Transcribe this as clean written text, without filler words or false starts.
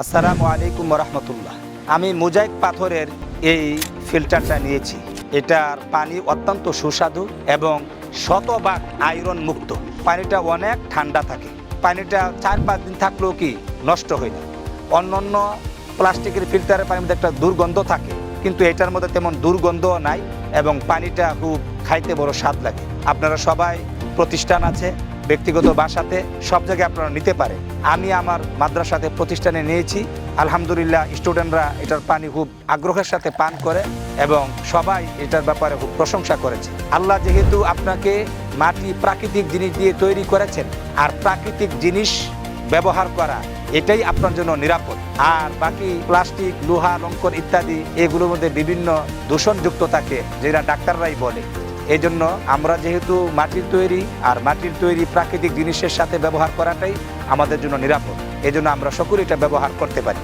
আসসালামু আলাইকুম রহমতুল্লাহ। আমি মোজাইক পাথরের এই ফিল্টারটা নিয়েছি। এটার পানি অত্যন্ত সুস্বাদু এবং শতভাগ আয়রন মুক্ত। পানিটা অনেক ঠান্ডা থাকে। পানিটা 4-5 দিন থাকলেও কি নষ্ট হয় না। অন্য প্লাস্টিকের ফিল্টারের পানির মধ্যে একটা দুর্গন্ধ থাকে, কিন্তু এটার মধ্যে তেমন দুর্গন্ধও নাই এবং পানিটা খুব খাইতে বড় স্বাদ লাগে। আপনারা সবাই প্রতিষ্ঠান আছে, ব্যক্তিগত বাসাতে সব জায়গায় আপনারা নিতে পারেন। আমি আমার মাদ্রাসাতে প্রতিষ্ঠানে নিয়েছি। আলহামদুলিল্লাহ, স্টুডেন্টরা এটার পানি খুব আগ্রহের সাথে পান করে এবং সবাই এটার ব্যাপারে খুব প্রশংসা করেছে। আল্লাহ যেহেতু আপনাকে মাটি প্রাকৃতিক জিনিস দিয়ে তৈরি করেছেন, আর প্রাকৃতিক জিনিস ব্যবহার করা এটাই আপনার জন্য নিরাপদ। আর বাকি প্লাস্টিক, লোহা, লঙ্কর ইত্যাদি এগুলোর মধ্যে বিভিন্ন দূষণযুক্ত থাকে, যেটা ডাক্তাররাই বলে। এই জন্য আমরা যেহেতু মাটির তৈরি, আর মাটির তৈরি প্রাকৃতিক জিনিসের সাথে ব্যবহার করাটাই আমাদের জন্য নিরাপদ। এই জন্য আমরা সকলে এটা ব্যবহার করতে পারি।